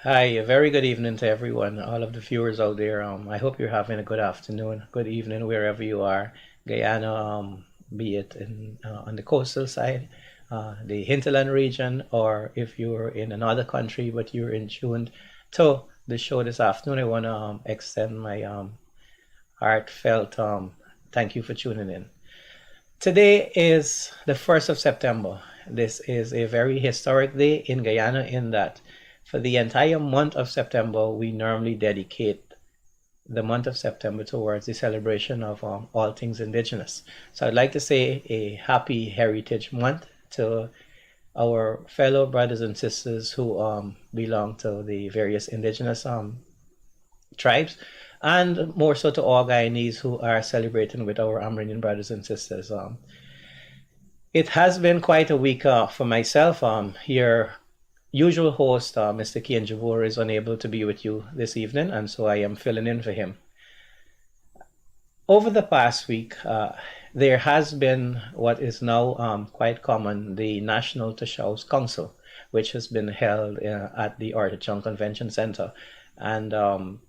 Hi, a very good evening to everyone, all of the viewers out there. I hope you're having a good afternoon, good evening, wherever you are. Guyana, be it on the coastal side, the hinterland region, or if you're in another country but you're in tune to the show this afternoon, I want to extend my heartfelt thank you for tuning in. Today is the 1st of September. This is a very historic day in Guyana in that for the entire month of September, we normally dedicate the month of September towards the celebration of all things indigenous. So I'd like to say a happy Heritage Month to our fellow brothers and sisters who belong to the various indigenous tribes, and more so to all Guyanese who are celebrating with our Amerindian brothers and sisters. It has been quite a week for myself. Your usual host, Mr. KIAN JABOUR, is unable to be with you this evening, and so I am filling in for him. Over the past week, there has been what is now quite common, the National Tashaus Council, which has been held at the Ortachang Convention Center. And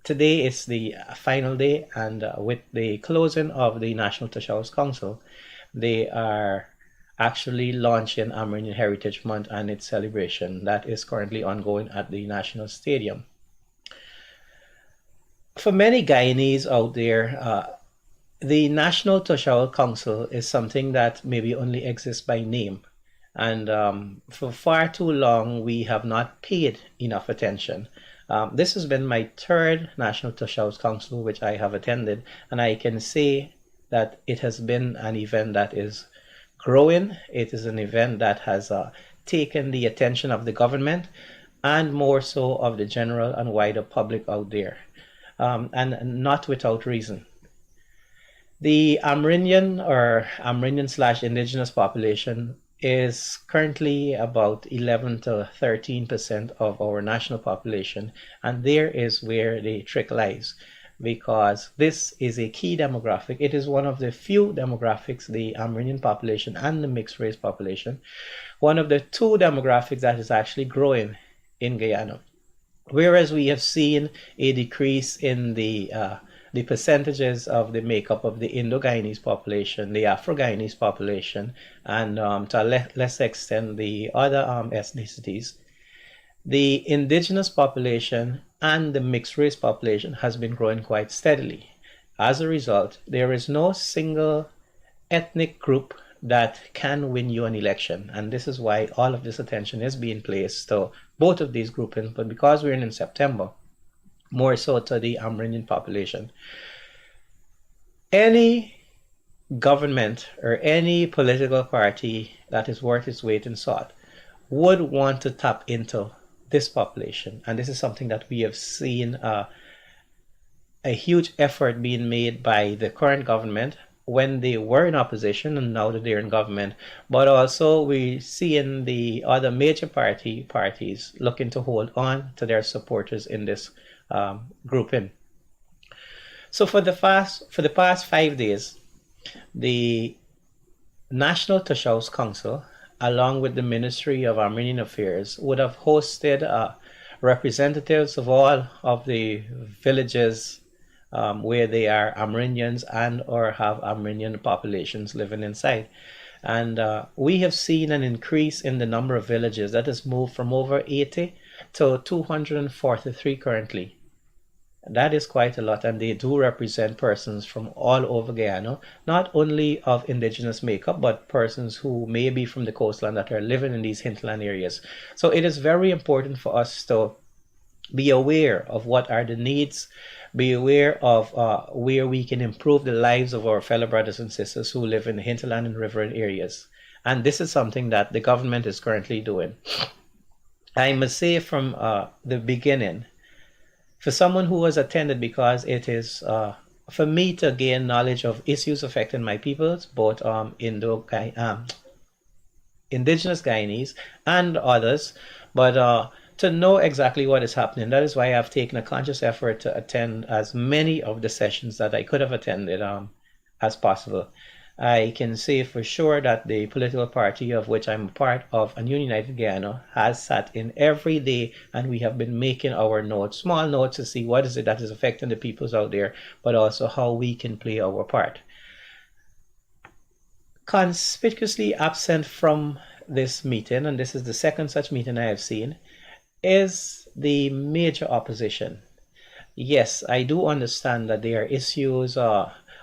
today is the final day, and with the closing of the National Tashaus Council, they are actually launching Amerindian Heritage Month and its celebration that is currently ongoing at the National Stadium. For many Guyanese out there, the National Social Council is something that maybe only exists by name. And for far too long, we have not paid enough attention. This has been my third National Social Council which I have attended, and I can say that it has been an event that is growing. It is an event that has taken the attention of the government and more so of the general and wider public out there, and not without reason. The Amerindian or Amerindian/indigenous population is currently about 11 to 13% of our national population, and there is where the trick lies, because this is a key demographic. It is one of the few demographics, the Amerindian population and the mixed race population, one of the two demographics that is actually growing in Guyana. Whereas we have seen a decrease in the percentages of the makeup of the Indo-Guyanese population, the Afro-Guyanese population, and to a lesser extent the other ethnicities, the indigenous population and the mixed race population has been growing quite steadily. As a result, there is no single ethnic group that can win you an election, and this is why all of this attention is being placed to both of these groupings, but because we're in September, more so to the Amerindian population. Any government or any political party that is worth its weight in salt would want to tap into this population, and this is something that we have seen a huge effort being made by the current government when they were in opposition and now that they're in government, but also we see in the other major parties looking to hold on to their supporters in this grouping. So for the past 5 days, the National Tashaus Council, along with the Ministry of Amerindian Affairs, would have hosted representatives of all of the villages where they are Amerindians and or have Amerindian populations living inside. And we have seen an increase in the number of villages that has moved from over 80 to 243 currently. That is quite a lot, and they do represent persons from all over Guyana, not only of indigenous makeup, but persons who may be from the coastline that are living in these hinterland areas. So it is very important for us to be aware of what are the needs, be aware of where we can improve the lives of our fellow brothers and sisters who live in the hinterland and riverine areas. And this is something that the government is currently doing. I must say from the beginning, for someone who has attended, because it is for me to gain knowledge of issues affecting my peoples, both indigenous Guyanese and others, but to know exactly what is happening. That is why I've taken a conscious effort to attend as many of the sessions that I could have attended as possible. I can say for sure that the political party of which I'm a part of, a New United Guyana, has sat in every day and we have been making our notes, small notes, to see what is it that is affecting the peoples out there, but also how we can play our part. Conspicuously absent from this meeting, and this is the second such meeting I have seen, is the major opposition. Yes, I do understand that there are issues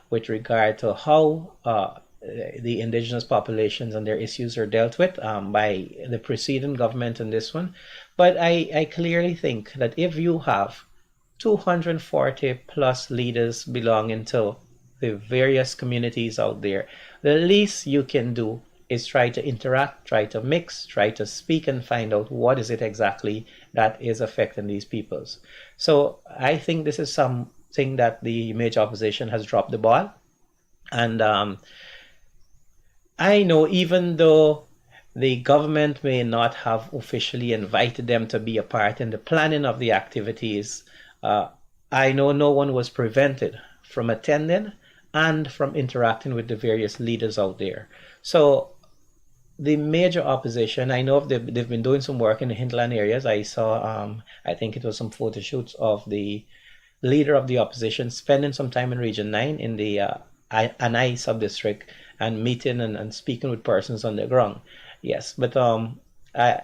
with regard to how the indigenous populations and their issues are dealt with by the preceding government and this one. But I clearly think that if you have 240 plus leaders belonging to the various communities out there, the least you can do is try to interact, try to mix, try to speak and find out what is it exactly that is affecting these peoples. So I think this is something that the major opposition has dropped the ball. And I know even though the government may not have officially invited them to be a part in the planning of the activities, I know no one was prevented from attending and from interacting with the various leaders out there. So the major opposition, I know they've been doing some work in the hinterland areas. I saw, I think it was some photo shoots of the leader of the opposition spending some time in Region 9 in the Anai sub-district and meeting and speaking with persons on the ground. Yes, but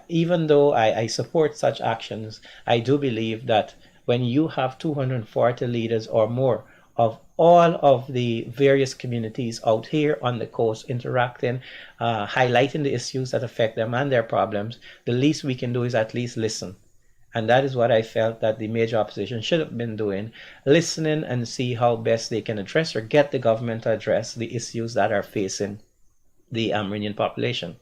even though I support such actions, I do believe that when you have 240 leaders or more of all of the various communities out here on the coast interacting, highlighting the issues that affect them and their problems, the least we can do is at least listen. And that is what I felt that the major opposition should have been doing, listening and see how best they can address or get the government to address the issues that are facing the Amerindian population.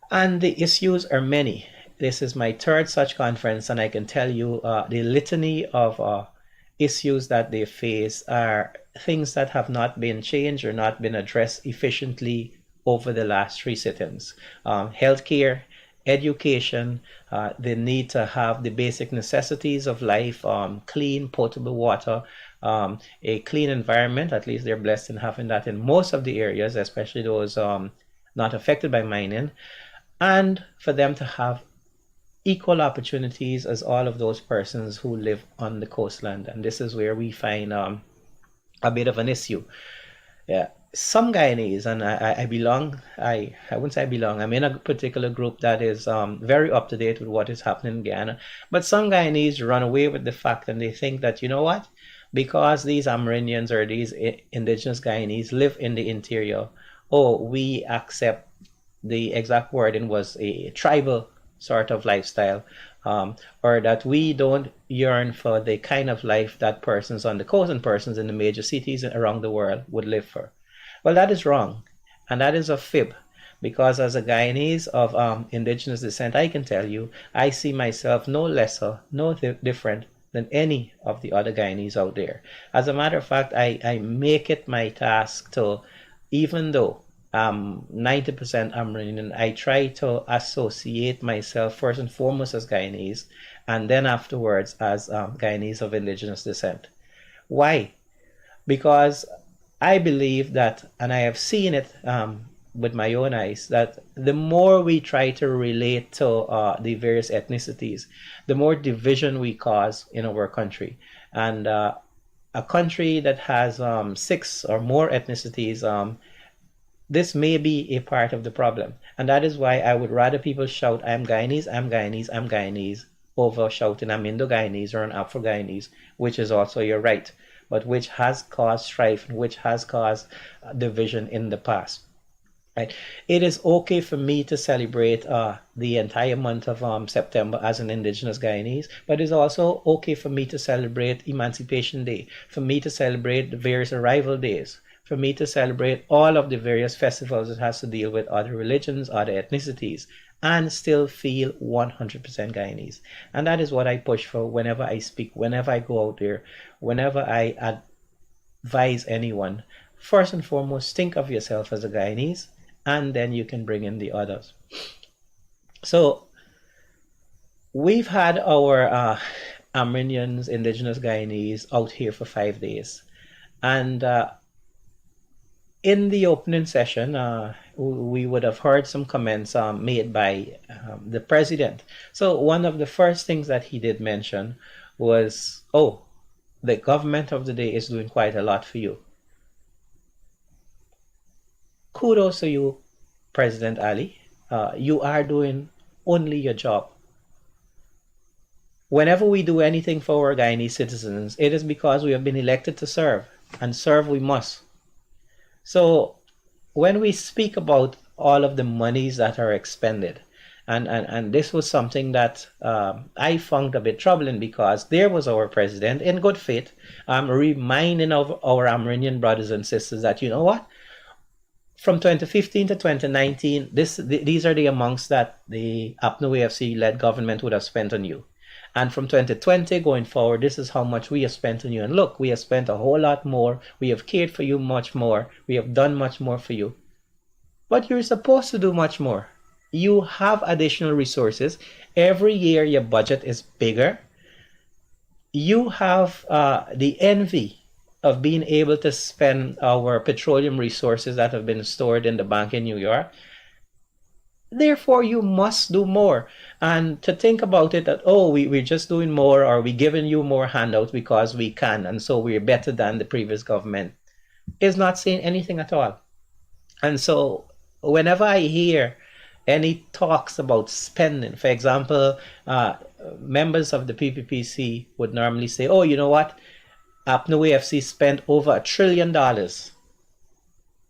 And the issues are many. This is my third such conference, and I can tell you the litany of issues that they face are things that have not been changed or not been addressed efficiently over the last three sit-ins. Healthcare, education, the need to have the basic necessities of life, clean, potable water, a clean environment. At least they're blessed in having that in most of the areas, especially those not affected by mining, and for them to have equal opportunities as all of those persons who live on the coastland. And this is where we find a bit of an issue. Yeah. Some Guyanese, and I belong, I wouldn't say I belong, I'm in a particular group that is very up to date with what is happening in Guyana. But some Guyanese run away with the fact and they think that, you know what, because these Amerindians or these indigenous Guyanese live in the interior, oh, we accept, the exact wording was a tribal sort of lifestyle, or that we don't yearn for the kind of life that persons on the coast and persons in the major cities around the world would live for. Well, that is wrong, and that is a fib, because as a Guyanese of indigenous descent, I can tell you, I see myself no lesser, no different than any of the other Guyanese out there. As a matter of fact, I make it my task to, even though 90% Amerindian, I try to associate myself first and foremost as Guyanese, and then afterwards as Guyanese of indigenous descent. Why? Because I believe that, and I have seen it with my own eyes, that the more we try to relate to the various ethnicities, the more division we cause in our country. And a country that has 6 or more ethnicities, this may be a part of the problem. And that is why I would rather people shout, I'm Guyanese, I'm Guyanese, I'm Guyanese, over shouting, I'm Indo-Guyanese or an Afro-Guyanese, which is also your right, but which has caused strife and which has caused division in the past. Right? It is okay for me to celebrate the entire month of September as an indigenous Guyanese, but it's also okay for me to celebrate Emancipation Day, for me to celebrate the various arrival days, for me to celebrate all of the various festivals that has to deal with other religions, other ethnicities, and still feel 100% Guyanese. And that is what I push for whenever I speak, whenever I go out there, whenever I advise anyone. First and foremost, think of yourself as a Guyanese, and then you can bring in the others. So we've had our Amerindians, indigenous Guyanese out here for 5 days. And in the opening session, we would have heard some comments made by the president. So one of the first things that he did mention was, oh, the government of the day is doing quite a lot for you. Kudos to you, President Ali. You are doing only your job. Whenever we do anything for our Guyanese citizens, it is because we have been elected to serve, and serve we must. So when we speak about all of the monies that are expended, and this was something that I found a bit troubling, because there was our president in good faith reminding of our Amerindian brothers and sisters that, you know what, from 2015 to 2019, these are the amounts that the APNO AFC-led government would have spent on you. And from 2020 going forward, this is how much we have spent on you. And look, we have spent a whole lot more. We have cared for you much more. We have done much more for you. But you're supposed to do much more. You have additional resources. Every year your budget is bigger. You have the envy of being able to spend our petroleum resources that have been stored in the bank in New York. Therefore, you must do more. And to think about it that, oh, we're just doing more, or we're giving you more handouts because we can, and so we're better than the previous government, is not saying anything at all. And so whenever I hear any talks about spending, for example, members of the PPPC would normally say, oh, you know what? APNO AFC spent over $1 trillion.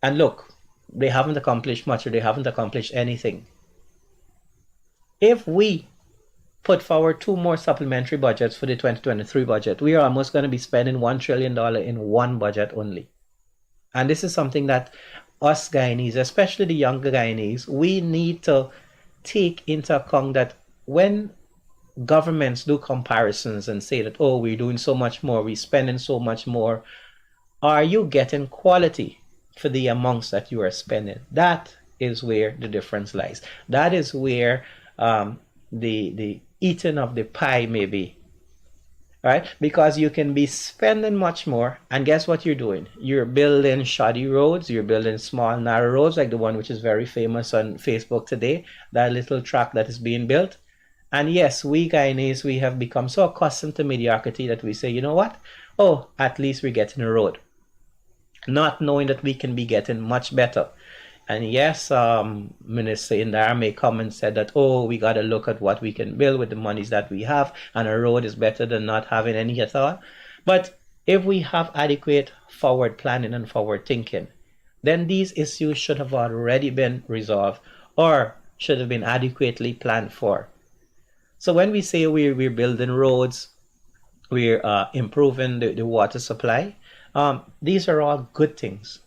And look, they haven't accomplished much, or they haven't accomplished anything. If we put forward 2 more supplementary budgets for the 2023 budget, we are almost going to be spending $1 trillion in one budget only. And this is something that us Guyanese, especially the younger Guyanese, we need to take into account, that when governments do comparisons and say that, oh, we're doing so much more, we're spending so much more, are you getting quality for the amounts that you are spending? That is where the difference lies. That is where the eating of the pie may be. Right? Because you can be spending much more, and guess what you're doing? You're building shoddy roads, you're building small, narrow roads, like the one which is very famous on Facebook today, that little track that is being built. And yes, we Guyanese, we have become so accustomed to mediocrity that we say, you know what? Oh, at least we're getting a road. Not knowing that we can be getting much better. And yes, Minister Indara may come and said that, oh, we got to look at what we can build with the monies that we have, and a road is better than not having any at all. But if we have adequate forward planning and forward thinking, then these issues should have already been resolved, or should have been adequately planned for. So when we say we're building roads, we're improving the water supply, these are all good things.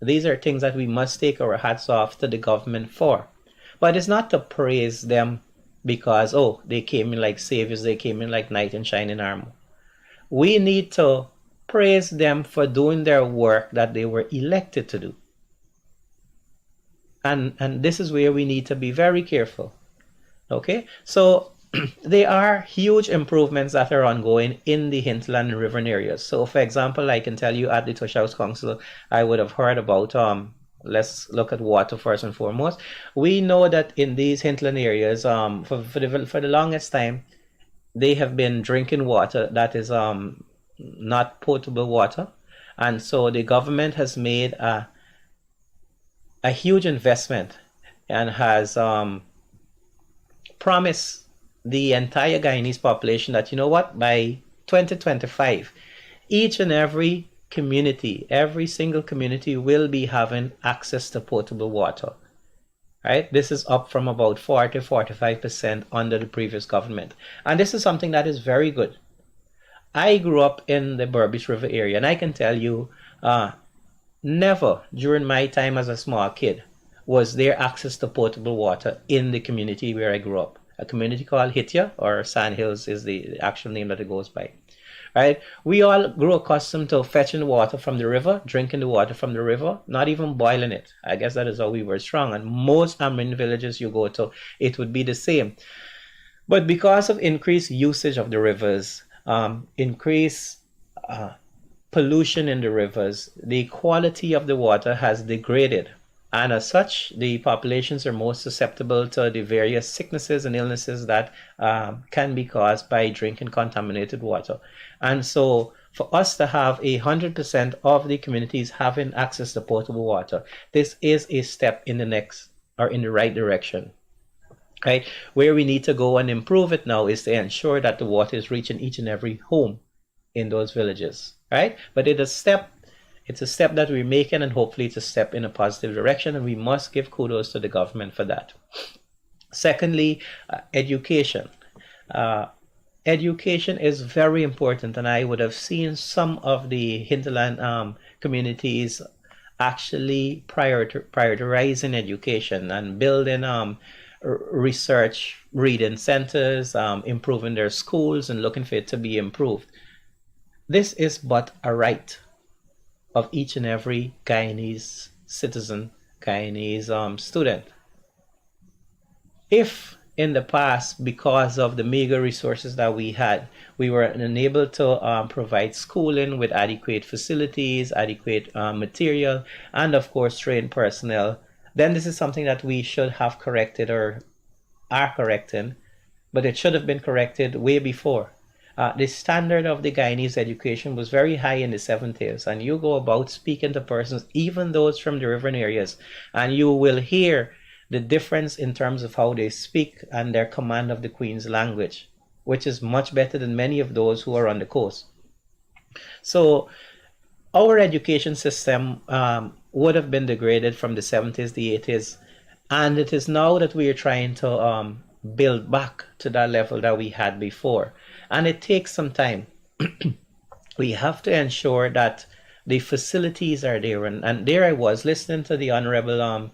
These are things that we must take our hats off to the government for. But it's not to praise them because, oh, they came in like saviors, they came in like knight in shining armor. We need to praise them for doing their work that they were elected to do. And this is where we need to be very careful. Okay? So there are huge improvements that are ongoing in the hinterland and riverine areas. So, for example, I can tell you at the Tush House Council, I would have heard about, let's look at water first and foremost. We know that in these hinterland areas, for the longest time, they have been drinking water that is not potable water. And so the government has made a huge investment and has promised the entire Guyanese population that, you know what, by 2025, each and every community, every single community will be having access to potable water. Right? This is up from about 40-45% under the previous government. And this is something that is very good. I grew up in the Berbice River area, and I can tell you, never during my time as a small kid was there access to potable water in the community where I grew up. A community called Hitya, or Sand Hills is the actual name that it goes by. Right? We all grew accustomed to fetching water from the river, drinking the water from the river, not even boiling it. I guess that is how we were strong. And most Amerindian villages you go to, it would be the same. But because of increased usage of the rivers, increased pollution in the rivers, the quality of the water has degraded. And as such, the populations are most susceptible to the various sicknesses and illnesses that can be caused by drinking contaminated water. And so, for us to have 100% of the communities having access to potable water, this is a step in the next or in the right direction. Right? Where we need to go and improve it now is to ensure that the water is reaching each and every home in those villages. Right? But it's a step that we're making, and hopefully it's a step in a positive direction, and we must give kudos to the government for that. Secondly, education. Education is very important, and I would have seen some of the hinterland communities actually prioritizing education and building research reading centers, improving their schools and looking for it to be improved. This is but a right of each and every Guyanese citizen, Guyanese student. If in the past, because of the meager resources that we had, we were unable to provide schooling with adequate facilities, adequate material, and of course trained personnel, then this is something that we should have corrected or are correcting, but it should have been corrected way before. The standard of the Guyanese education was very high in the 70s, and you go about speaking to persons, even those from the riverine areas, and you will hear the difference in terms of how they speak and their command of the Queen's language, which is much better than many of those who are on the coast. So our education system would have been degraded from the 70s, the 80s, and it is now that we are trying to build back to that level that we had before. And it takes some time. We have to ensure that the facilities are there. And there I was listening to the Honorable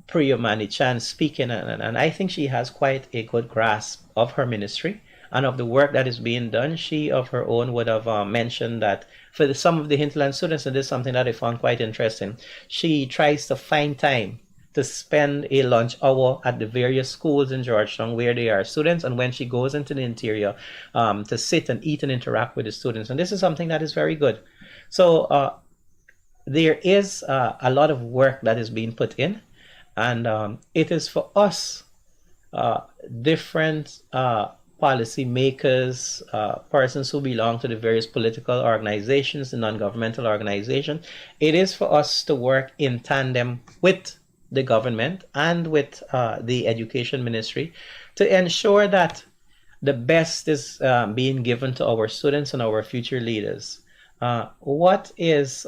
Priya Mani-Chan speaking, and I think she has quite a good grasp of her ministry and of the work that is being done. She of her own would have mentioned that for some of the hinterland students, and this is something that I found quite interesting, she tries to find time to spend a lunch hour at the various schools in Georgetown where they are students, and when she goes into the interior to sit and eat and interact with the students. And this is something that is very good. So there is a lot of work that is being put in, and it is for us, different policy makers, persons who belong to the various political organizations and non-governmental organizations, it is for us to work in tandem with the government and with the education ministry to ensure that the best is being given to our students and our future leaders. What is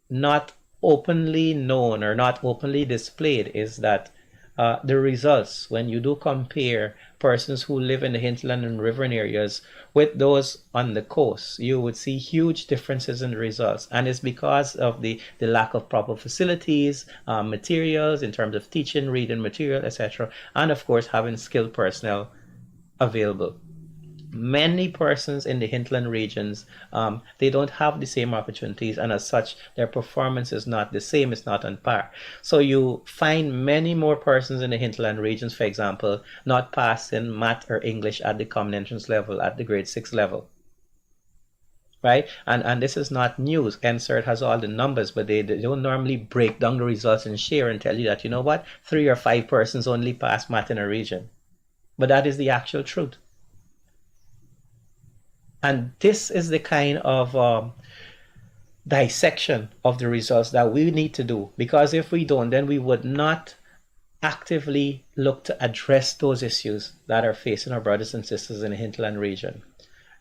not openly known or not openly displayed is that the results, when you do compare persons who live in the hinterland and riverine areas with those on the coast, you would see huge differences in the results. And it's because of the lack of proper facilities, materials in terms of teaching, reading material, etc. And of course, having skilled personnel available. Many persons in the hinterland regions, they don't have the same opportunities, and as such, their performance is not the same, it's not on par. So you find many more persons in the hinterland regions, for example, not passing math or English at the common entrance level, at the grade 6 level. Right? And this is not news. NSERT has all the numbers, but they don't normally break down the results and share and tell you that, you know what, 3 or 5 persons only pass math in a region. But that is the actual truth. And this is the kind of dissection of the results that we need to do, because if we don't, then we would not actively look to address those issues that are facing our brothers and sisters in the hinterland region.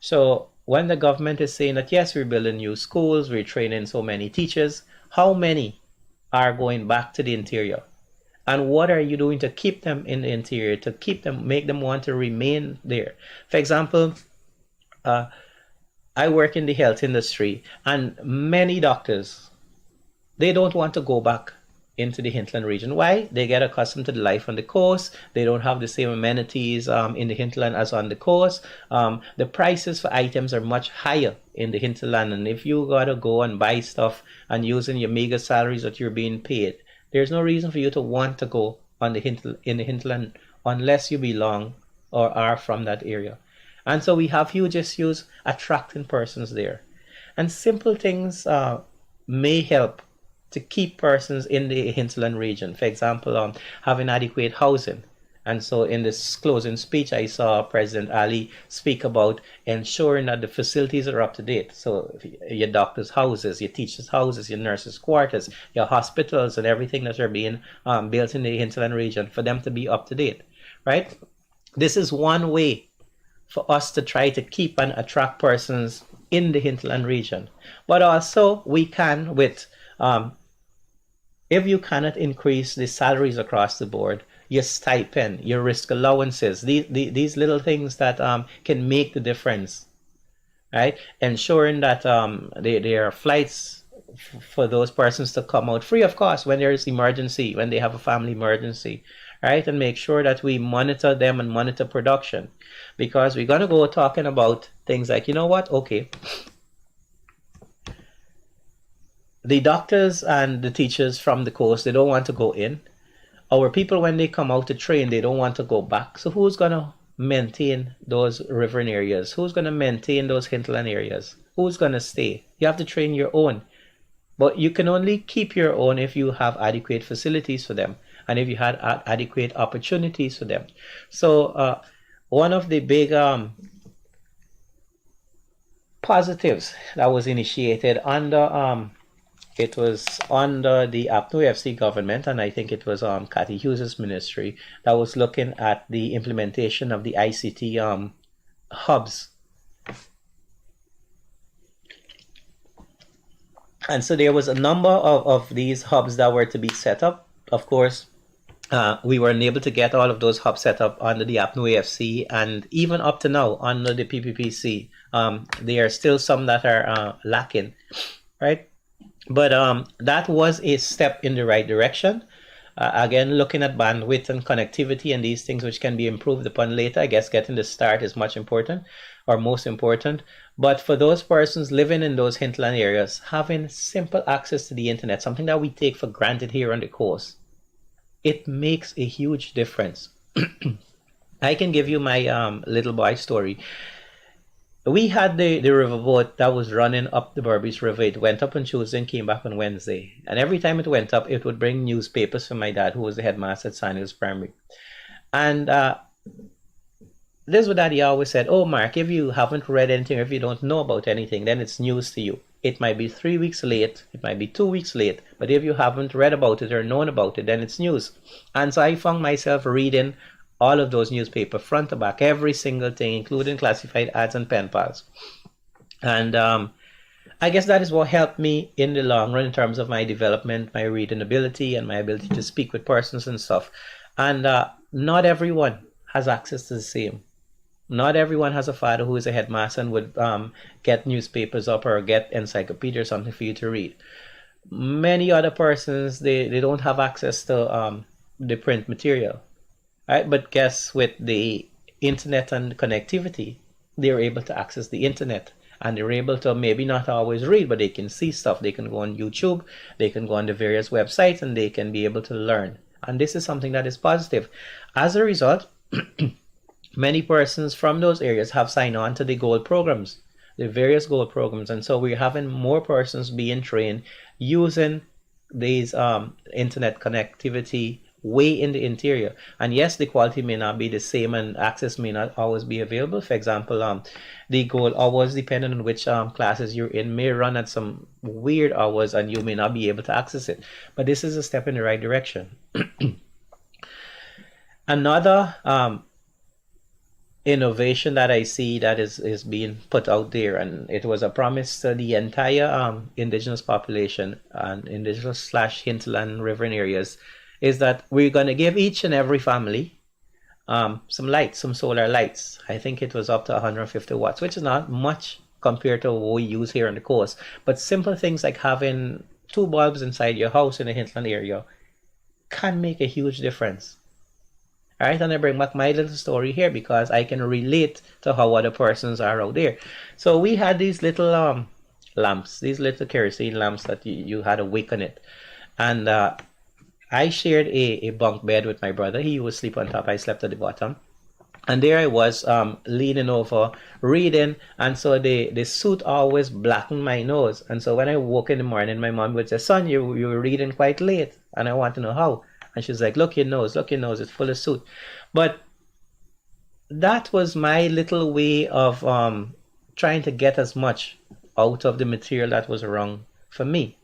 So when the government is saying that, yes, we're building new schools, we're training so many teachers, how many are going back to the interior? And what are you doing to keep them in the interior, to keep them, make them want to remain there? For example, I work in the health industry, and many doctors, they don't want to go back into the hinterland region. Why? They get accustomed to the life on the coast. They don't have the same amenities in the hinterland as on the coast. The prices for items are much higher in the hinterland, and if you gotta go and buy stuff and using your meager salaries that you're being paid, there's no reason for you to want to go in the hinterland unless you belong or are from that area. And so we have huge issues attracting persons there. And simple things may help to keep persons in the hinterland region. For example, having adequate housing. And so in this closing speech, I saw President Ali speak about ensuring that the facilities are up to date. So your doctors' houses, your teachers' houses, your nurses' quarters, your hospitals, and everything that are being built in the hinterland region, for them to be up to date, right? This is one way for us to try to keep and attract persons in the hinterland region. But also we can with, if you cannot increase the salaries across the board, your stipend, your risk allowances, these little things that can make the difference, right? Ensuring that there are flights for those persons to come out free of cost when there is emergency, when they have a family emergency, right? And make sure that we monitor them and monitor production, because we're going to go talking about things like, you know what, okay, the doctors and the teachers from the coast, they don't want to go in. Our people, when they come out to train, they don't want to go back. So who's going to maintain those riverine areas? Who's going to maintain those hinterland areas? Who's going to stay? You have to train your own. But you can only keep your own if you have adequate facilities for them and if you had adequate opportunities for them. So one of the big positives that was initiated under it was under the APNU FC government, and I think it was Cathy Hughes's ministry that was looking at the implementation of the ICT hubs. And so there was a number of these hubs that were to be set up. Of course, we were unable to get all of those hubs set up under the APNU AFC, and even up to now under the PPPC, there are still some that are lacking, right? But that was a step in the right direction. Again, looking at bandwidth and connectivity and these things which can be improved upon later. I guess getting the start is much important, or most important. But for those persons living in those hinterland areas, having simple access to the internet, something that we take for granted here on the coast, it makes a huge difference. I can give you my little boy story. We had the riverboat that was running up the Berbice River. It went up on Tuesday and came back on Wednesday. And every time it went up, it would bring newspapers for my dad, who was the headmaster at San Hills Primary. And this is what Daddy always said: oh, Mark, if you haven't read anything, or if you don't know about anything, then it's news to you. It might be 3 weeks late, it might be 2 weeks late, but if you haven't read about it or known about it, then it's news. And so I found myself reading all of those newspapers front to back, every single thing, including classified ads and pen pals. And I guess that is what helped me in the long run in terms of my development, my reading ability, and my ability to speak with persons and stuff. And not everyone has access to the same. Not everyone has a father who is a headmaster and would get newspapers up or get encyclopedia or something for you to read. Many other persons, they don't have access to the print material. Right? But guess, with the internet and connectivity, they're able to access the internet, and they're able to maybe not always read, but they can see stuff. They can go on YouTube, they can go on the various websites, and they can be able to learn. And this is something that is positive. As a result, many persons from those areas have signed on to the gold programs, the various gold programs. And so we're having more persons being trained using these internet connectivity way in the interior. And yes, the quality may not be the same and access may not always be available. For example, the gold hours, depending on which classes you're in, may run at some weird hours and you may not be able to access it. But this is a step in the right direction. Another innovation that I see that is being put out there, and it was a promise to the entire indigenous population and indigenous / hinterland riverine areas, is that we're going to give each and every family some lights, some solar lights. I think it was up to 150 watts, which is not much compared to what we use here on the coast. But simple things like having 2 bulbs inside your house in the hinterland area can make a huge difference. All right, and I bring back my little story here because I can relate to how other persons are out there. So we had these little lamps, these little kerosene lamps that you had a wick on it. And I shared a bunk bed with my brother. He would sleep on top, I slept at the bottom. And there I was, leaning over, reading, and so the soot always blackened my nose. And so when I woke in the morning, my mom would say, "Son, you were reading quite late," and I want to know how. And she's like, look your nose, it's full of soot." But that was my little way of trying to get as much out of the material that was wrong for me.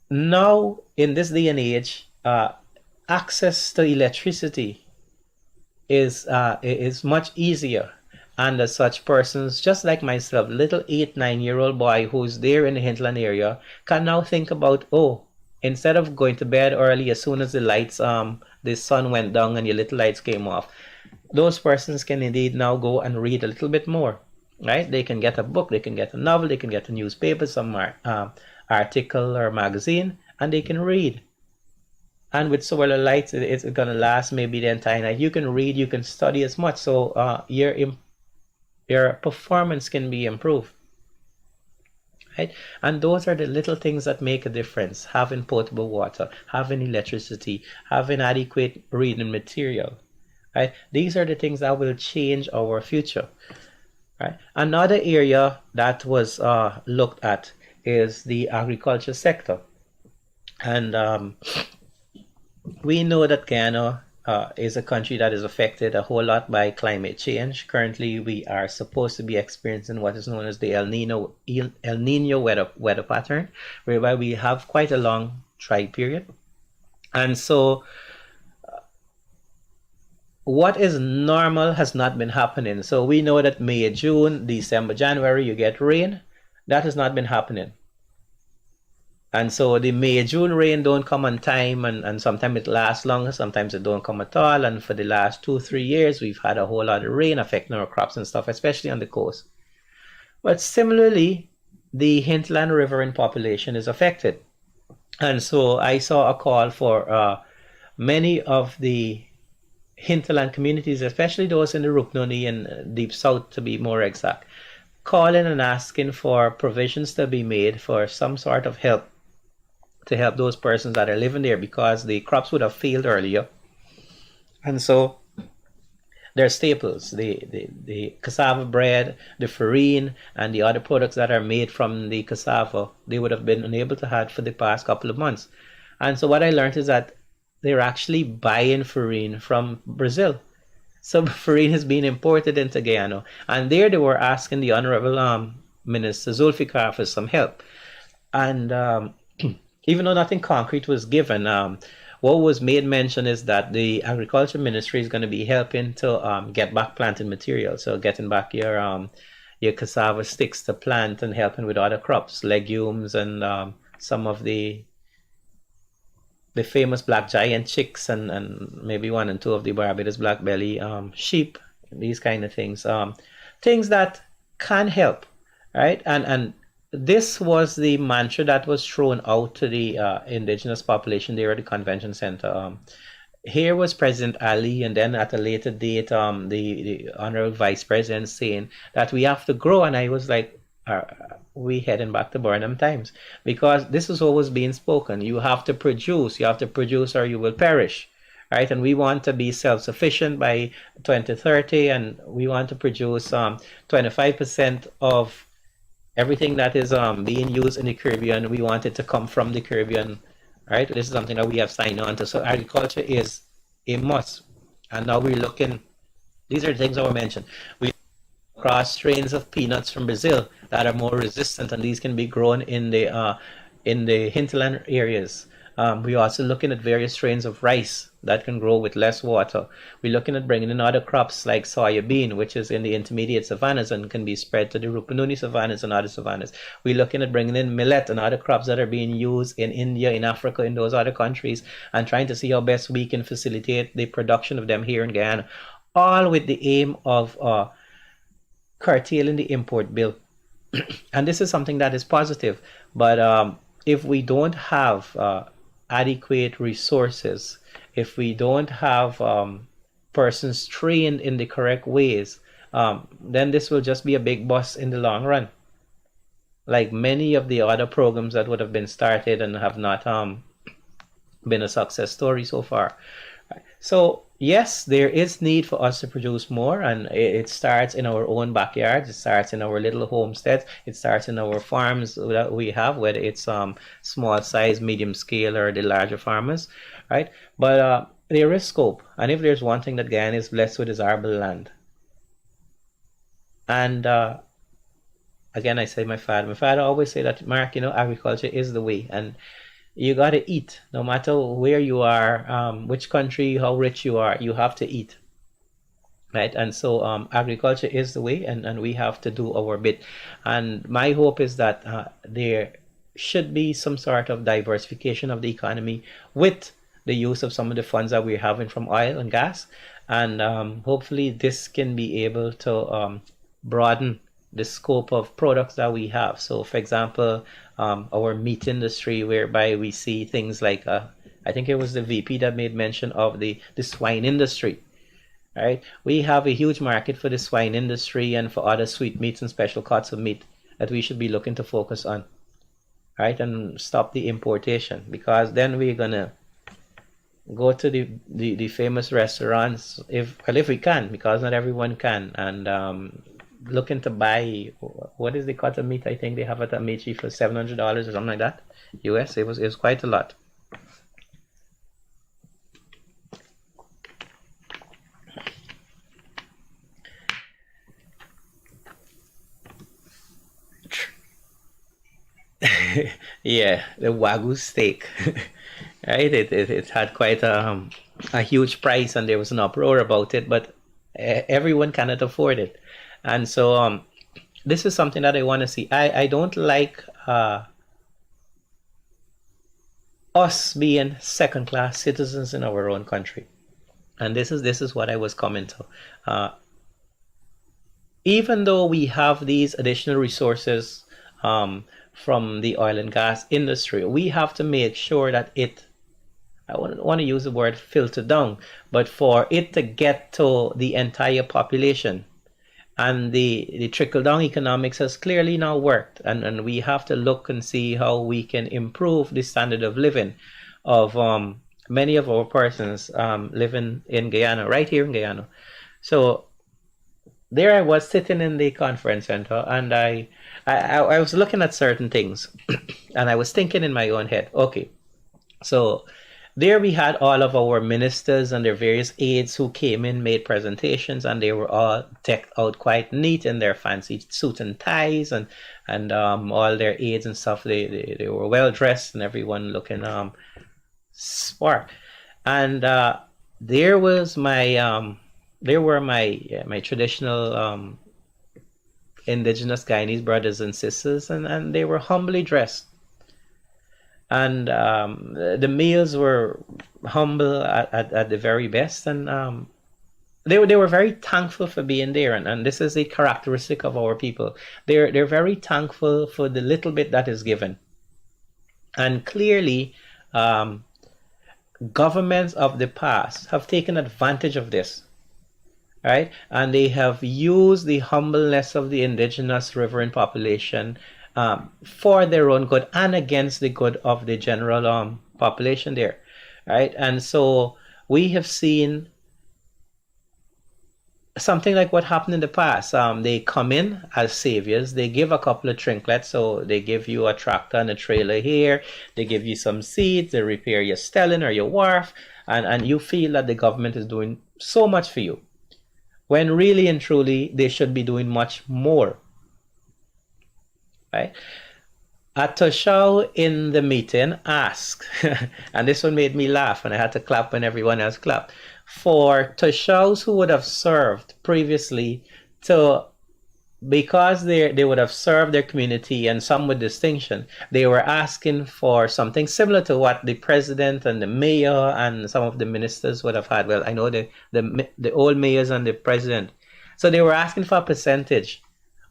Now, in this day and age, access to electricity is much easier. And as such, persons just like myself, little 8, 9 year old boy who's there in the hinterland area, can now think about, oh, instead of going to bed early as soon as the sun went down and your little lights came off, those persons can indeed now go and read a little bit more, right? They can get a book, they can get a novel, they can get a newspaper, some article or magazine, and they can read. And with solar lights, it's gonna last maybe the entire night. You can read, you can study as much, so your performance can be improved, right? And those are the little things that make a difference. Having potable water, having electricity, having adequate reading material, right? These are the things that will change our future, right? Another area that was looked at is the agriculture sector. And we know that Guyana is a country that is affected a whole lot by climate change. Currently, we are supposed to be experiencing what is known as the El Nino weather pattern, whereby we have quite a long dry period. And so what is normal has not been happening. So we know that May, June, December, January, you get rain. That has not been happening. And so the May, June rain don't come on time, and sometimes it lasts longer, sometimes it don't come at all. And for the last 2, 3 years, we've had a whole lot of rain affecting our crops and stuff, especially on the coast. But similarly, the hinterland riverine population is affected. And so I saw a call for many of the hinterland communities, especially those in the Ruknoni and Deep South to be more exact, calling and asking for provisions to be made for some sort of help to help those persons that are living there, because the crops would have failed earlier. And so their staples, the cassava bread, the farine, and the other products that are made from the cassava, they would have been unable to have for the past couple of months. And so what I learned is that they're actually buying farine from Brazil. So farine is being imported into Guyana. And there they were asking the Honorable Minister Zulfikar for some help. And even though nothing concrete was given, what was made mention is that the Agriculture Ministry is going to be helping to get back planting material. So getting back your cassava sticks to plant and helping with other crops, legumes, and some of the famous black giant chicks, and maybe 1 and 2 of the Barbados black belly sheep, these kind of things, things that can help, right? And this was the mantra that was thrown out to the indigenous population there at the convention center. Here was President Ali, and then at a later date, the Honorable Vice President saying that we have to grow. And I was like, are we heading back to Burnham times? Because this is what was being spoken. You have to produce or you will perish, right? And we want to be self-sufficient by 2030, and we want to produce 25% of everything that is being used in the Caribbean. We want it to come from the Caribbean, right? This is something that we have signed on to. So agriculture is a must. And now we're looking, these are the things I will mention. We cross strains of peanuts from Brazil that are more resistant, and these can be grown in the hinterland areas. We're also looking at various strains of rice that can grow with less water. We're looking at bringing in other crops like soya bean, which is in the intermediate savannas and can be spread to the Rupununi savannas and other savannas. We're looking at bringing in millet and other crops that are being used in India, in Africa, in those other countries, and trying to see how best we can facilitate the production of them here in Guyana, all with the aim of curtailing the import bill. And this is something that is positive, but if we don't have adequate resources, if we don't have persons trained in the correct ways, then this will just be a big bust in the long run, like many of the other programs that would have been started and have not been a success story so far. So yes, there is need for us to produce more, and it starts in our own backyards. It starts in our little homesteads. It starts in our farms that we have, whether it's small size, medium scale, or the larger farmers, right? But there is scope, and if there's one thing that Guyana is blessed with is arable land. And again, I say my father. My father always say that, Mark, agriculture is the way, and you got to eat no matter where you are, which country, how rich you are, you have to eat, right? And so agriculture is the way, and we have to do our bit. And my hope is that there should be some sort of diversification of the economy with the use of some of the funds that we're having from oil and gas, and hopefully this can be able to broaden the scope of products that we have. So, for example, our meat industry, whereby we see things like, I think it was the VP that made mention of the swine industry, right? We have a huge market for the swine industry and for other sweet meats and special cuts of meat that we should be looking to focus on, right? And stop the importation, because then we're gonna go to the famous restaurants, if we can, because not everyone can, and looking to buy, what is the cut of meat? I think they have it at Meiji for $700 or something like that. US, it was quite a lot. Yeah, the Wagyu steak, right? It had quite a huge price, and there was an uproar about it, but everyone cannot afford it. And so this is something that I want to see. I don't like us being second-class citizens in our own country. And this is what I was coming to. Even though we have these additional resources from the oil and gas industry, we have to make sure that I want to use the word filter down, but for it to get to the entire population. And the trickle-down economics has clearly now worked, and we have to look and see how we can improve the standard of living of many of our persons living in Guyana, right here in Guyana. So there I was sitting in the conference center, and I was looking at certain things, and I was thinking in my own head, okay, so there we had all of our ministers and their various aides who came in, made presentations, and they were all decked out quite neat in their fancy suit and ties, and all their aides and stuff. They were well dressed, and everyone looking smart. And there were my traditional indigenous Guyanese brothers and sisters, and they were humbly dressed. And the meals were humble at the very best, and they were very thankful for being there, and this is a characteristic of our people. They're very thankful for the little bit that is given, and clearly, governments of the past have taken advantage of this, right? And they have used the humbleness of the indigenous riverine population for their own good and against the good of the general population there, right? And so we have seen something like what happened in the past. They come in as saviors. They give a couple of trinkets. So they give you a tractor and a trailer here. They give you some seeds. They repair your stelling or your wharf. And you feel that the government is doing so much for you, when really and truly they should be doing much more. Right? Atoshao in the meeting asked, and this one made me laugh, and I had to clap when everyone else clapped, for Toshaos who would have served previously, because they would have served their community and some with distinction, they were asking for something similar to what the president and the mayor and some of the ministers would have had. Well, I know the old mayors and the president. So they were asking for a percentage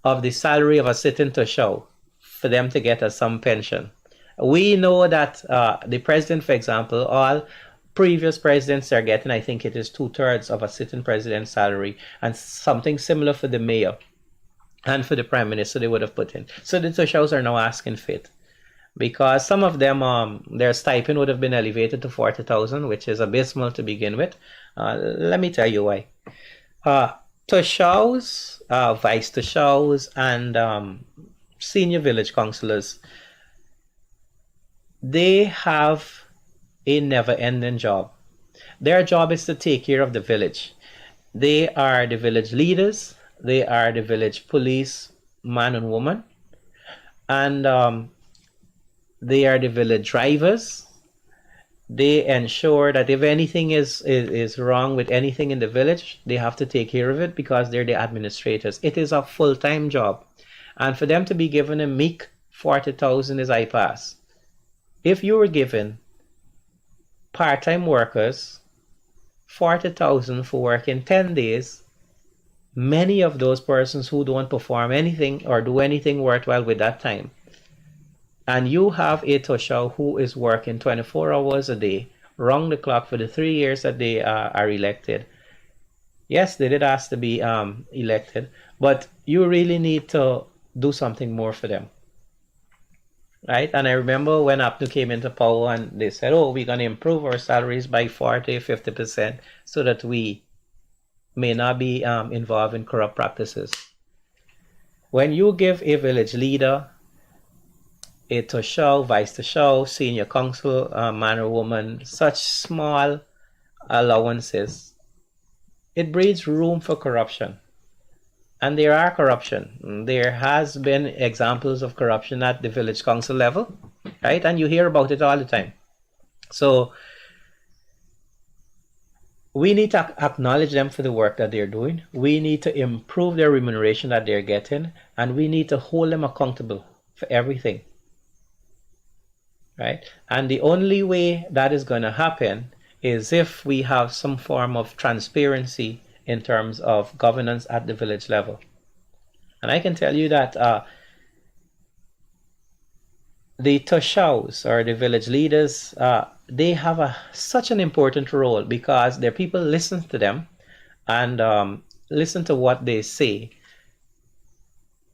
of the salary of a sitting Toshao for them to get some pension. We know that the president, for example, all previous presidents are getting, I think it is 2/3 of a sitting president's salary, and something similar for the mayor and for the prime minister they would have put in. So the Toshaos are now asking for it. because some of them, their stipend would have been elevated to 40,000, which is abysmal to begin with. Let me tell you why. Tushaws, vice tushaws, and senior village councillors, they have a never-ending job. Their job is to take care of the village. They are the village leaders. They are the village police, man and woman. And they are the village drivers. They ensure that if anything is wrong with anything in the village, they have to take care of it because they're the administrators. It is a full-time job. And for them to be given a meek 40,000 is I pass. If you were given part-time workers 40,000 for working 10 days, many of those persons who don't perform anything or do anything worthwhile with that time, and you have a Tushaw who is working 24 hours a day, round the clock for the 3 years that they are elected. Yes, they did ask to be elected, but you really need to do something more for them. Right? And I remember when APNU came into power and they said, oh, we're going to improve our salaries by 40, 50% so that we may not be involved in corrupt practices. When you give a village leader, a Tushaw, vice Tushaw, senior council, man or woman, such small allowances, it breeds room for corruption. And there are corruption. There has been examples of corruption at the village council level, right? And you hear about it all the time. So we need to acknowledge them for the work that they're doing. We need to improve their remuneration that they're getting, and we need to hold them accountable for everything, right? And the only way that is going to happen is if we have some form of transparency in terms of governance at the village level. And I can tell you that the Tushaws, or the village leaders, they have such an important role because their people listen to them and listen to what they say.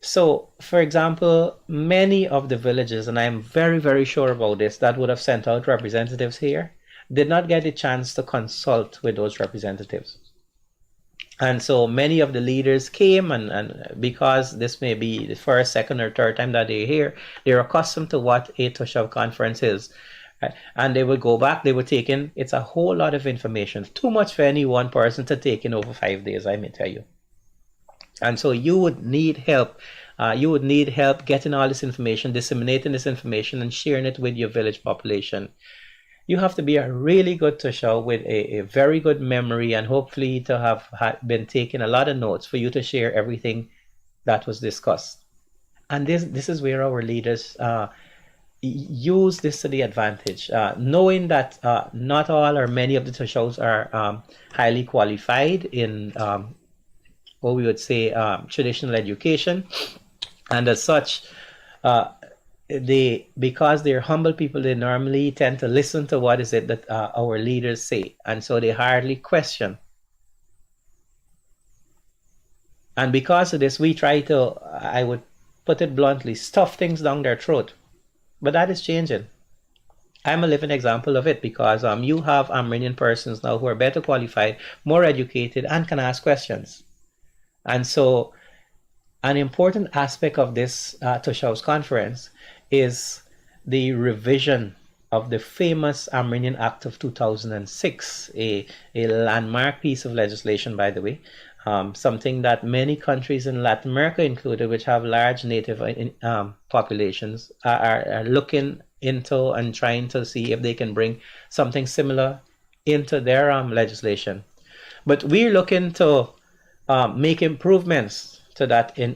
So, for example, many of the villages, and I'm very, very sure about this, that would have sent out representatives here, did not get a chance to consult with those representatives. And so many of the leaders came, and because this may be the first, second, or third time that they're here, they're accustomed to what a Tushaw conference is. Right? And they would go back, they would take in, it's a whole lot of information, too much for any one person to take in over 5 days, I may tell you. And so you would need help. You would need help getting all this information, disseminating this information, and sharing it with your village population. You have to be a really good Tushaw with a very good memory, and hopefully to have been taking a lot of notes for you to share everything that was discussed. And this is where our leaders use this to the advantage, knowing that not all or many of the Tushaws are highly qualified in what we would say traditional education, and as such, because they're humble people, they normally tend to listen to what is it that our leaders say, and so they hardly question. And because of this, we try to, I would put it bluntly, stuff things down their throat. But that is changing. I'm a living example of it, because you have Amerindian persons now who are better qualified, more educated, and can ask questions. And so an important aspect of this Tushaw's conference is the revision of the famous Amerindian Act of 2006, a landmark piece of legislation, by the way, something that many countries in Latin America included, which have large native populations, are looking into and trying to see if they can bring something similar into their legislation. But we're looking to make improvements to that in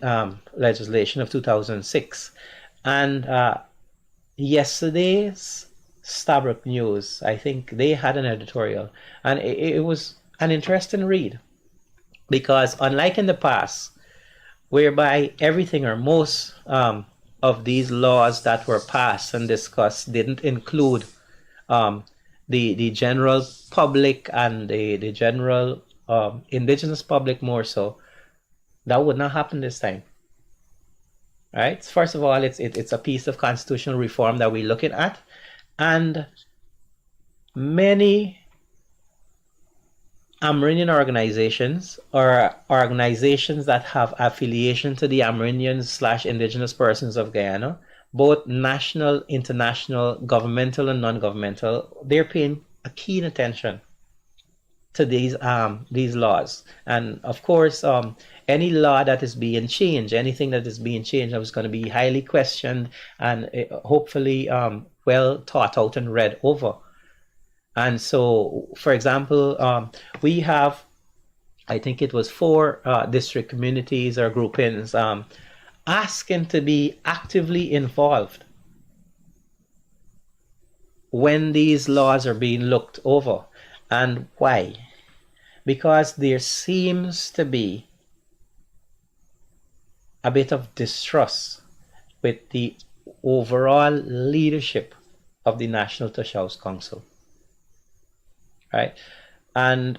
legislation of 2006. And yesterday's Stabroek News, I think they had an editorial, and it was an interesting read, because unlike in the past, whereby everything or most of these laws that were passed and discussed didn't include the general public and the general indigenous public more so, that would not happen this time. right? First of all, it's a piece of constitutional reform that we're looking at, and many Amerindian organizations or organizations that have affiliation to the Amerindians/indigenous persons of Guyana, both national, international, governmental, and non-governmental, they're paying a keen attention to these laws. And of course, any law that is being changed, anything that is being changed, is going to be highly questioned and hopefully well thought out and read over. And so, for example, we have, I think it was 4 district communities or groupings asking to be actively involved when these laws are being looked over. And why? Because there seems to be a bit of distrust with the overall leadership of the National Tush House Council. Right? And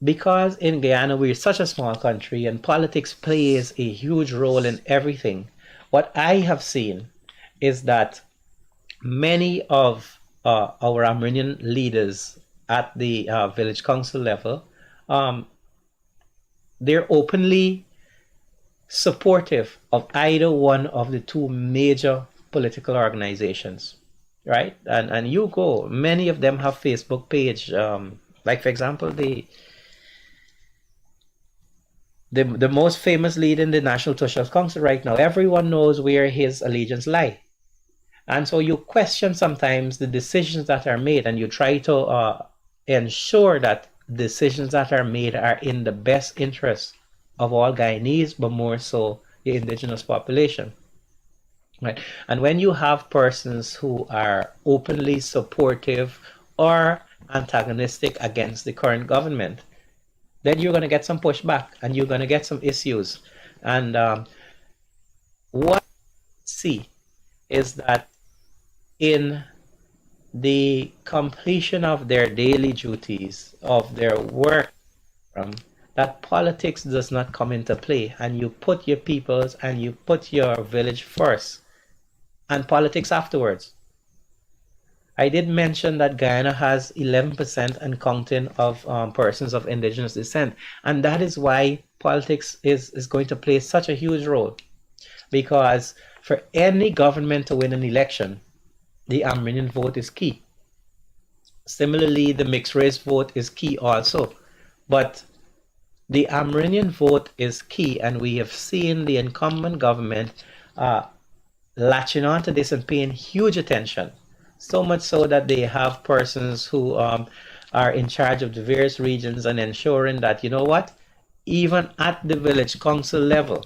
because in Guyana we're such a small country and politics plays a huge role in everything, what I have seen is that many of our Amerindian leaders at the village council level, they're openly supportive of either one of the 2 major political organizations. Right? And you go, many of them have Facebook page. Like, for example, the most famous leader in the National Tush House Council right now, everyone knows where his allegiance lie. And so you question sometimes the decisions that are made, and you try to ensure that decisions that are made are in the best interest of all Guyanese, but more so the indigenous population. Right? And when you have persons who are openly supportive or antagonistic against the current government, then you're going to get some pushback and you're going to get some issues. And what I see is that in the completion of their daily duties, of their work, that politics does not come into play, and you put your peoples and you put your village first, and politics afterwards. I did mention that Guyana has 11% and counting of persons of indigenous descent, and that is why politics is going to play such a huge role, because for any government to win an election, the Amerindian vote is key. Similarly, the mixed race vote is key also, but the Amerindian vote is key, and we have seen the incumbent government latching on to this and paying huge attention, so much so that they have persons who are in charge of the various regions and ensuring that, you know what, even at the village council level,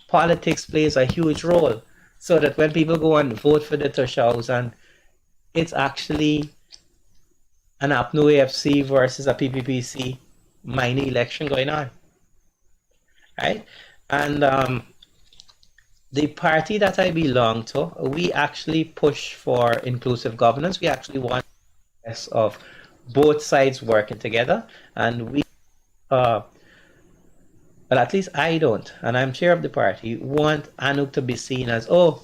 politics plays a huge role, so that when people go and vote for the Tush House, and it's actually an APNU AFC versus a PPPC mini election going on, right? And the party that I belong to, we actually push for inclusive governance. We actually want of both sides working together, and we, well, at least I don't, and I'm chair of the party, want ANUC to be seen as, oh,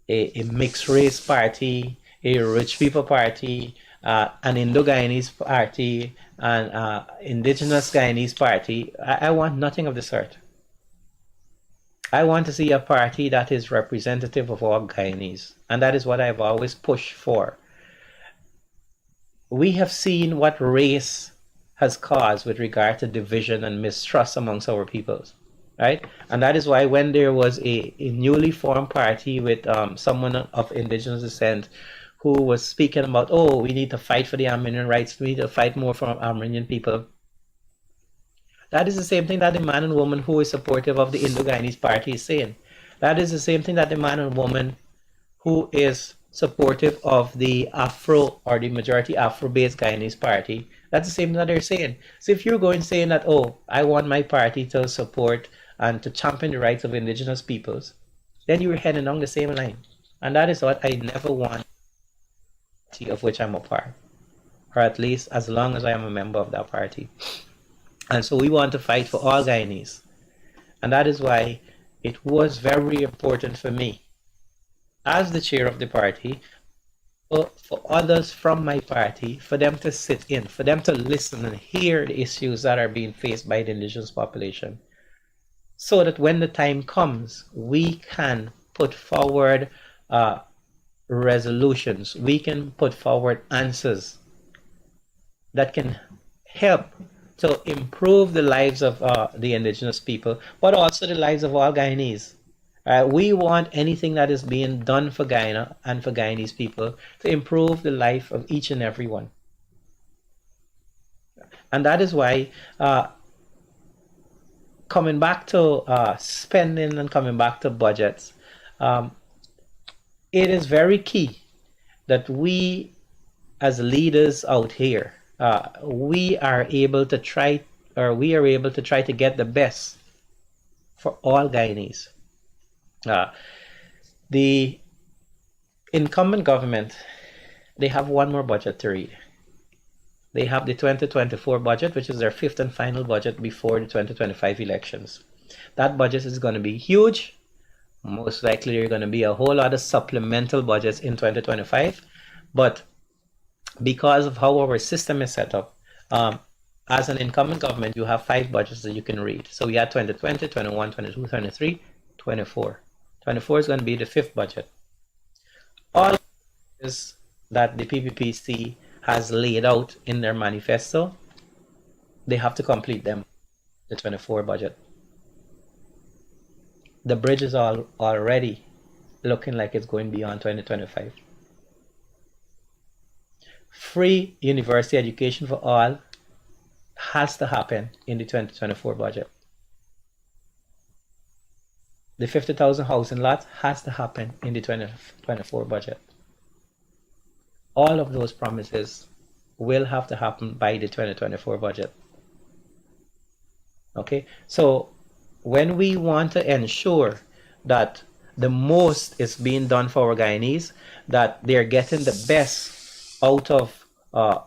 a mixed race party, a rich people party, an Indo-Guyanese party, an indigenous Guyanese party. I want nothing of the sort. I want to see a party that is representative of all Guyanese, and that is what I've always pushed for. We have seen what race has caused with regard to division and mistrust amongst our peoples, right? And that is why when there was a newly formed party with someone of indigenous descent who was speaking about, oh, we need to fight for the Amerindian rights, we need to fight more for Amerindian people, that is the same thing that the man and woman who is supportive of the Indo-Guyanese party is saying. That is the same thing that the man and woman who is supportive of the Afro or the majority Afro-based Guyanese party, that's the same thing that they're saying. So if you're going saying that, oh, I want my party to support and to champion the rights of indigenous peoples, then you're heading along the same line. And that is what I never want, of which I'm a part, or at least as long as I am a member of that party. And so we want to fight for all Guyanese. And that is why it was very important for me as the chair of the party, for others from my party, for them to sit in, for them to listen and hear the issues that are being faced by the indigenous population, so that when the time comes, we can put forward resolutions, we can put forward answers that can help to improve the lives of the indigenous people, but also the lives of all Guyanese. We want anything that is being done for Guyana and for Guyanese people to improve the life of each and every one. And that is why coming back to spending and coming back to budgets, it is very key that we as leaders out here, we are able to try to get the best for all Guyanese. The incumbent government, they have one more budget to read. They have the 2024 budget, which is their fifth and final budget before the 2025 elections. That budget is going to be huge. Most likely there are going to be a whole lot of supplemental budgets in 2025. But because of how our system is set up, as an incumbent government, you have 5 budgets that you can read. So we had 2020, 21, 22, 23, 24. 24 is going to be the 5th budget. All is that the PPPC has laid out in their manifesto, they have to complete them, the 24 budget. The bridge is already looking like it's going beyond 2025. Free university education for all has to happen in the 2024 budget. The 50,000 housing lots has to happen in the 2024 budget. All of those promises will have to happen by the 2024 budget. Okay, so when we want to ensure that the most is being done for our Guyanese, that they're getting the best out of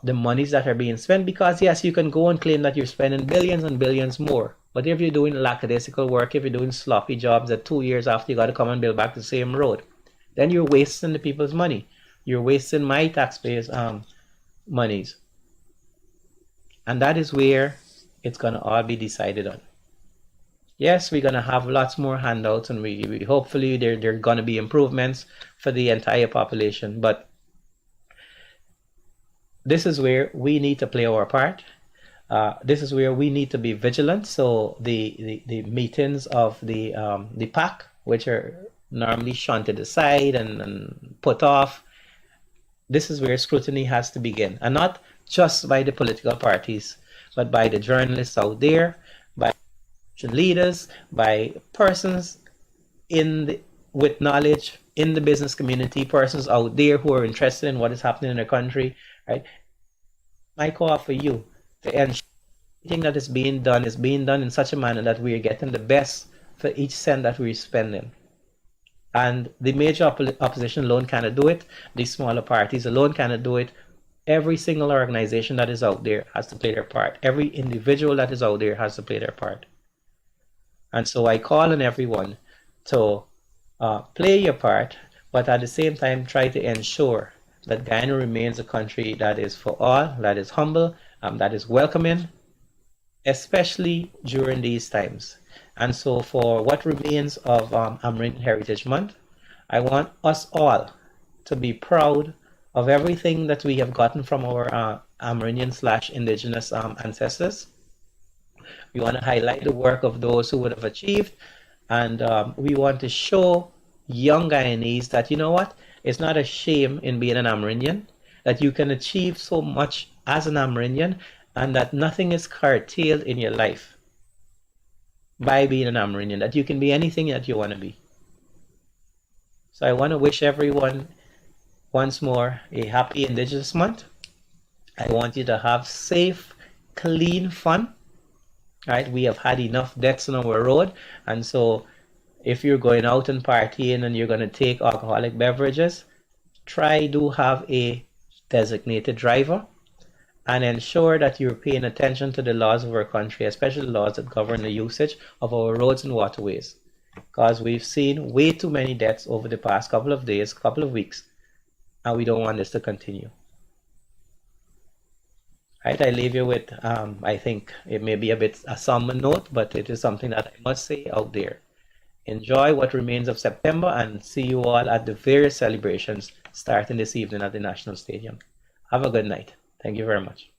the monies that are being spent, because yes, you can go and claim that you're spending billions and billions more, but if you're doing lackadaisical work, if you're doing sloppy jobs that 2 years after you got to come and build back the same road, then you're wasting the people's money. You're wasting my taxpayers' monies. And that is where it's going to all be decided on. Yes, we're going to have lots more handouts, and we hopefully there are going to be improvements for the entire population. But this is where we need to play our part. This is where we need to be vigilant. So the meetings of the PAC, which are normally shunted aside and put off, this is where scrutiny has to begin, and not just by the political parties, but by the journalists out there, by leaders, by persons with knowledge in the business community, persons out there who are interested in what is happening in their country, right? My call for you to ensure everything that is being done in such a manner that we are getting the best for each cent that we're spending. And the major opposition alone cannot do it. The smaller parties alone cannot do it. Every single organization that is out there has to play their part. Every individual that is out there has to play their part. And so I call on everyone to play your part, but at the same time try to ensure that Guyana remains a country that is for all, that is humble, that is welcoming, especially during these times. And so for what remains of Amerindian Heritage Month, I want us all to be proud of everything that we have gotten from our Amerindian/indigenous ancestors. We want to highlight the work of those who would have achieved, and we want to show young Guyanese that, you know what, it's not a shame in being an Amerindian, that you can achieve so much as an Amerindian, and that nothing is curtailed in your life by being an Amerindian, that you can be anything that you want to be. So I want to wish everyone once more a happy Indigenous Month. I want you to have safe, clean fun. Right? We have had enough deaths on our road, and so if you're going out and partying and you're going to take alcoholic beverages, try to have a designated driver, and ensure that you're paying attention to the laws of our country, especially the laws that govern the usage of our roads and waterways. because we've seen way too many deaths over the past couple of days, couple of weeks, and we don't want this to continue. Right, I leave you with, I think it may be a bit a somber note, but it is something that I must say out there. Enjoy what remains of September and see you all at the various celebrations starting this evening at the National Stadium. Have a good night. Thank you very much.